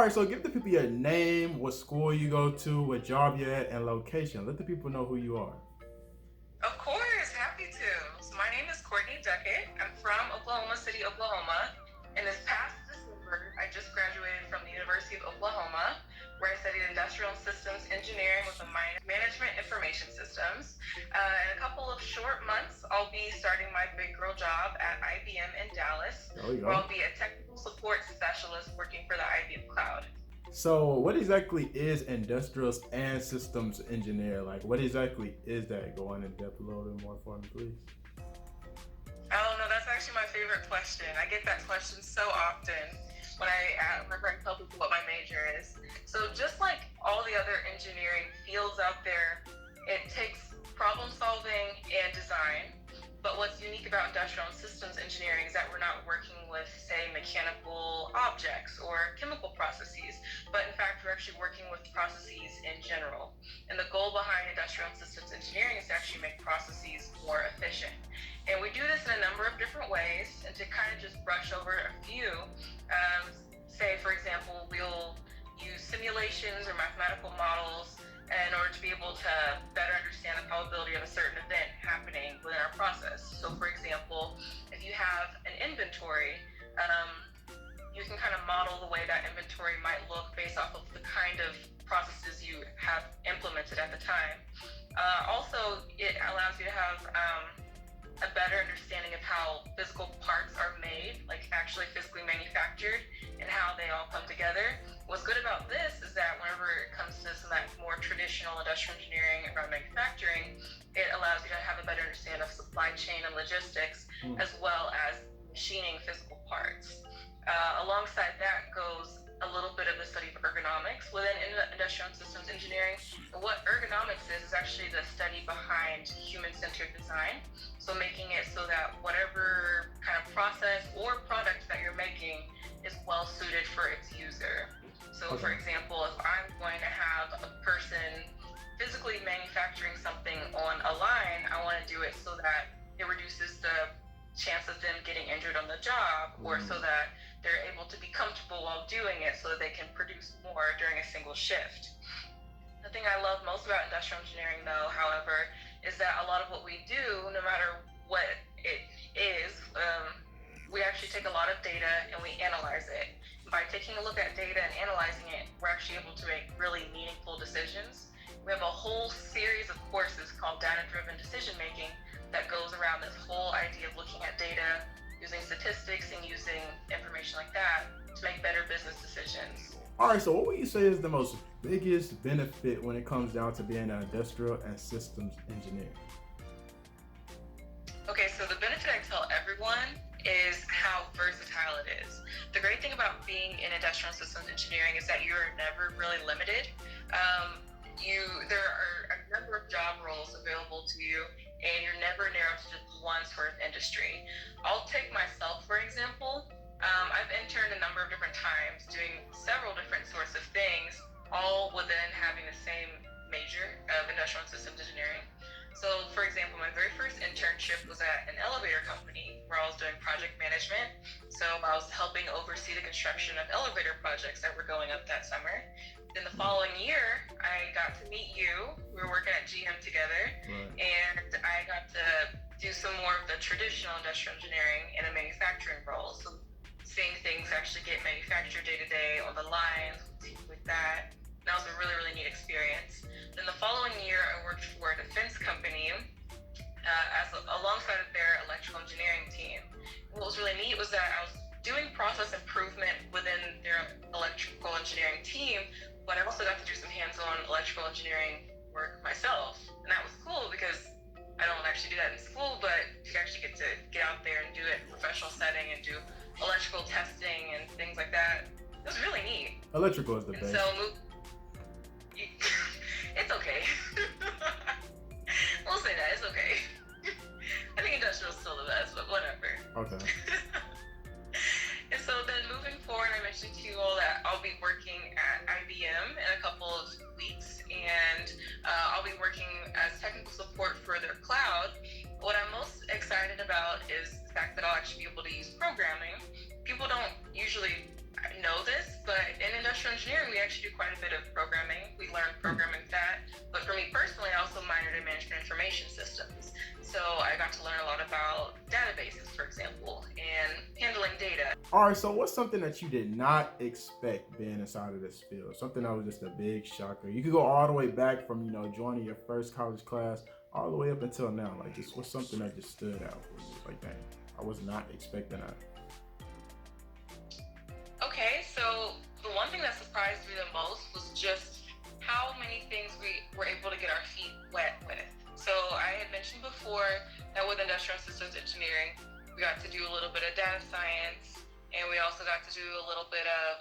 right, so give the people your name, what school you go to, what job you're at, and location. Let the people know who you are. Of course, happy to. So my name is Courtney Duckett. I'm from Oklahoma City, Oklahoma. And this past December, I just graduated from the University of Oklahoma, where I studied industrial and systems engineering with a minor in management information systems. In a couple of short months, I'll be starting my big girl job at IBM in Dallas, There we where go. I'll be a technical support specialist working for the IBM cloud. So, what exactly is industrial and systems engineer? Like, what exactly is that? Go on in depth a little bit more for me, please. Oh no, that's actually my favorite question. I get that question so often whenever I tell people what my major is. So just like all the other engineering fields out there, it takes problem solving and design. But what's unique about industrial and systems engineering is that we're not working with, say, mechanical objects or chemical processes, but in fact, we're actually working with processes in general. And the goal behind industrial and systems engineering is to actually make processes more efficient. And we do this in a number of different ways. And to kind of just brush over a few, say, for example, we'll use simulations or mathematical models in order to be able to better understand the probability of a certain event happening within our process. So for example, if you have an inventory, you can kind of model the way that inventory might look based off of the kind of processes you have implemented at the time. Also, it allows you to have a better understanding of how physical parts are made, like actually physically manufactured, and how they all come together. What's good about this is that whenever it comes to some of that more traditional industrial engineering around manufacturing, it allows you to have a better understanding of supply chain and logistics, as well as machining physical parts. Alongside that goes a little bit of the study of ergonomics within industrial and systems engineering. And what ergonomics is actually the study behind human-centered design. So making it so that whatever kind of process or product that you're making is well suited for its user. So for example, if I'm going to have a person physically manufacturing something on a line, I want to do it so that it reduces the chance of them getting injured on the job, or so that they're able to be comfortable while doing it so that they can produce more during a single shift. The thing I love most about industrial engineering, though, however, is that a lot of what we do, no matter what it is, we actually take a lot of data and we analyze it. By taking a look at data and analyzing it, we're actually able to make really meaningful decisions. We have a whole series of courses called data-driven decision making that goes around this whole idea of looking at data, using statistics and using information like that to make better business decisions. All right, so what would you say is the most biggest benefit when it comes down to being an industrial and systems engineer? Okay, so the benefit I tell everyone is how versatile it is. The great thing about being in industrial and systems engineering is that you're never really limited. There are a number of job roles available to you, and you're never narrowed to just one sort of industry. I'll take myself, for example. I've interned a number of different times doing several different sorts of things, all within having the same major of industrial and systems engineering. So, for example, my very first internship was at an elevator company where I was doing project management. So I was helping oversee the construction of elevator projects that were going up that summer. Then the following year, I got to meet you. We were working at GM together, and I got to do some more of the traditional industrial engineering in a manufacturing role. So seeing things actually get manufactured day to day on the lines, things like that. That was a really, really neat experience. Then the following year, I worked for a defense company alongside of their electrical engineering team. What was really neat was that I was doing process improvement within their electrical engineering team, but I also got to do some hands-on electrical engineering work myself. And that was cool because I don't actually do that in school, but you actually get to get out there and do it in a professional setting and do electrical testing and things like that. It was really neat. Electrical is the best. So it's okay. We'll say that, it's okay. I think industrial is still the best, but whatever. Okay. And so then moving forward, I mentioned to you all that I'll be working at IBM in a couple of weeks, and I'll be working as technical support for their cloud. What I'm most excited about is the fact that I'll actually be able to use programming. People don't usually know this, but in industrial actually do quite a bit of programming. We learned programming that. But for me personally, I also minored in management information systems. So I got to learn a lot about databases, for example, and handling data. All right, so what's something that you did not expect being inside of this field? Something that was just a big shocker. You could go all the way back from, you know, joining your first college class all the way up until now. Like, just what's something that just stood out for you? Like, dang, I was not expecting that. Okay, so the one thing that surprised me the most was just how many things we were able to get our feet wet with. So I had mentioned before that with industrial systems engineering, we got to do a little bit of data science, and we also got to do a little bit of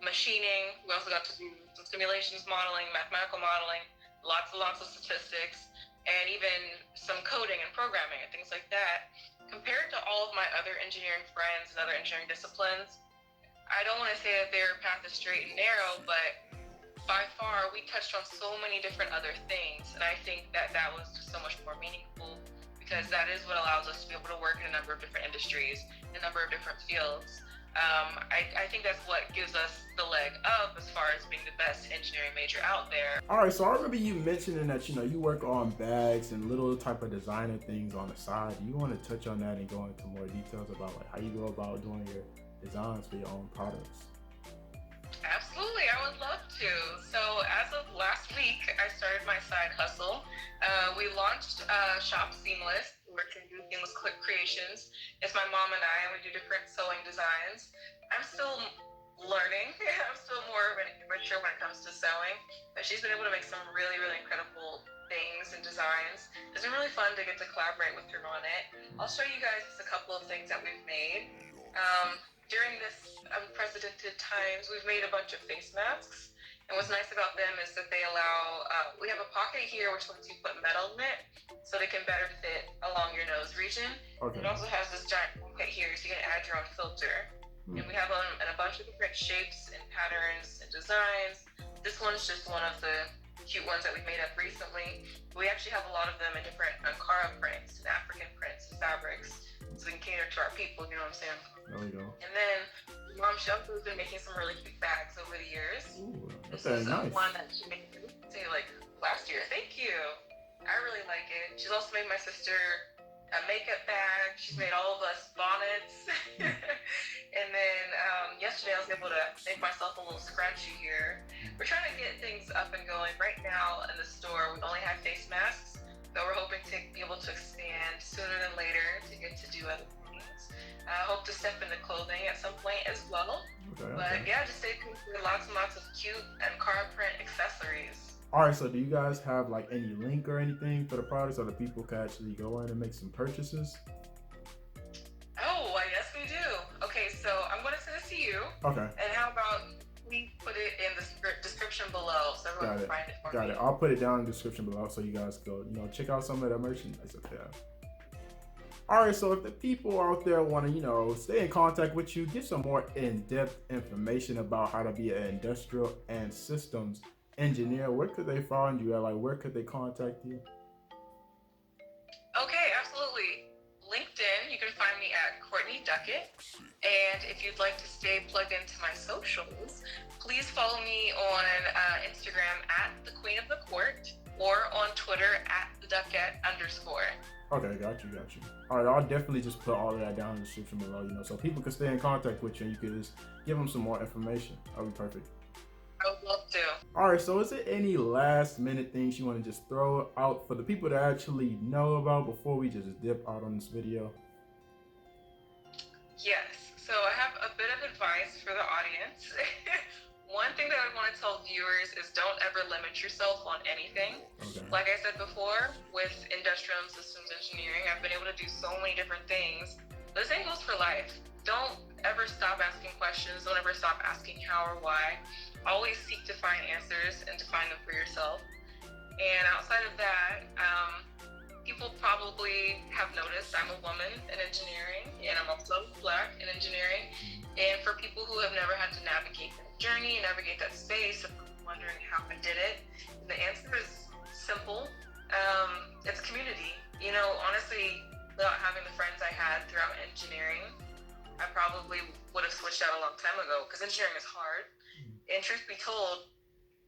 machining. We also got to do some simulations modeling, mathematical modeling, lots and lots of statistics, and even some coding and programming and things like that. Compared to all of my other engineering friends and other engineering disciplines, I don't want to say that their path is straight and narrow, but by far we touched on so many different other things, and I think that that was just so much more meaningful, because that is what allows us to be able to work in a number of different industries, a number of different fields. I think that's what gives us the leg up as far as being the best engineering major out there. All right, so I remember you mentioning that, you know, you work on bags and little type of designer things on the side. Do you want to touch on that and go into more details about like how you go about doing your designs for your own products? Absolutely, I would love to. So as of last week, I started my side hustle. We launched Shop Seamless, where we can do things Click Creations. It's my mom and I, and we do different sewing designs. I'm still learning. I'm still more of an amateur when it comes to sewing, but she's been able to make some really, really incredible things and designs. It's been really fun to get to collaborate with her on it. I'll show you guys just a couple of things that we've made. During this unprecedented times, we've made a bunch of face masks. And what's nice about them is that they allow, we have a pocket here which lets you put metal in it so they can better fit along your nose region. Okay. It also has this giant pocket here so you can add your own filter. And we have them in a bunch of different shapes and patterns and designs. This one's just one of the cute ones that we made up recently. We actually have a lot of them in different Ankara prints and African prints and fabrics, so we can cater to our people, you know what I'm saying? There we go. And then Mom Shelf has been making some really cute bags over the years. Ooh, that's This is nice. one that she made, say, like last year. Thank you. I really like it. She's also made my sister a makeup bag. She's made all of us bonnets. And then yesterday I was able to make myself a little scrunchie here. We're trying to get things up and going. Right now in the store, we only have face masks, but we're hoping to be able to expand sooner than later to get to do other things. I hope to step into clothing at some point as well. Okay, But okay. yeah, just stay tuned for lots and lots of cute Ankara print accessories. All right, so do you guys have like any link or anything for the products so that people can actually go in and make some purchases? Oh, well, yes we do. Okay, so I'm going to send this to you. Okay. And how about we put it in the description below so everyone can find it for Got me. it. I'll put it down in the description below so you guys go, you know, check out some of the merchandise up there. All right, so if the people out there want to, you know, stay in contact with you, get some more in-depth information about how to be an industrial and systems engineer, where could they find you at? Like, where could they contact you? Okay, absolutely. LinkedIn, you can find me at Courtney Duckett. And if you'd like to stay plugged into my socials, please follow me on Instagram at the Queen of the Court or on Twitter at the Duckett _. Okay, got you. All right, I'll definitely just put all of that down in the description below, you know, so people can stay in contact with you and you can just give them some more information. That'll be perfect. I would love to. All right, so is there any last minute things you want to just throw out for the people to actually know about before we just dip out on this video? Yes, so I have a bit of advice for the audience. One thing that I want to tell viewers is don't ever limit yourself on anything. Okay. Like I said before, with industrial and systems engineering, I've been able to do so many different things. The same goes for life. Don't ever stop asking questions. Don't ever stop asking how or why. Always seek to find answers and to find them for yourself. And outside of that, people probably have noticed I'm a woman in engineering, and I'm also Black in engineering. And for people who have never had to navigate that journey, navigate that space, of wondering how I did it, the answer is simple. It's community. You know, honestly, without having the friends I had throughout engineering, I probably would have switched out a long time ago because engineering is hard. And truth be told,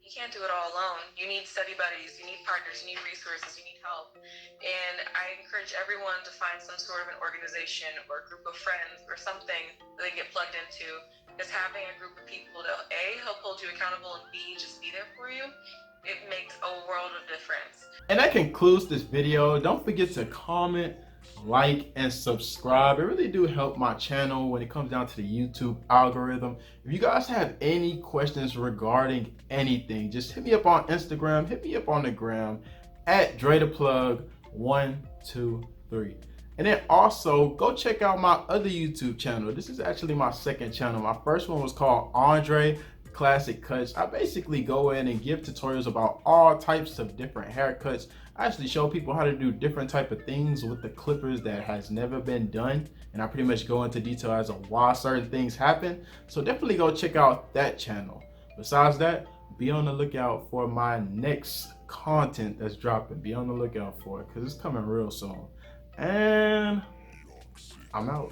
you can't do it all alone. You need study buddies, you need partners, you need resources, you need help. And I encourage everyone to find some sort of an organization or a group of friends or something that they get plugged into. Because having a group of people to A, help hold you accountable, and B, just be there for you, it makes a world of difference. And that concludes this video. Don't forget to comment, like, and subscribe. It really do help my channel when it comes down to the YouTube algorithm. If you guys have any questions regarding anything, just hit me up on Instagram, hit me up on the gram at DreThePlug123. And then also go check out my other YouTube channel. This is actually my second channel. My first one was called Andre ClassicCuts. I basically go in and give tutorials about all types of different haircuts. I actually show people how to do different type of things with the clippers that has never been done, and I pretty much go into detail as to why certain things happen. So definitely go check out that channel. Besides that, be on the lookout for my next content that's dropping. Be on the lookout for it because it's coming real soon. And I'm out.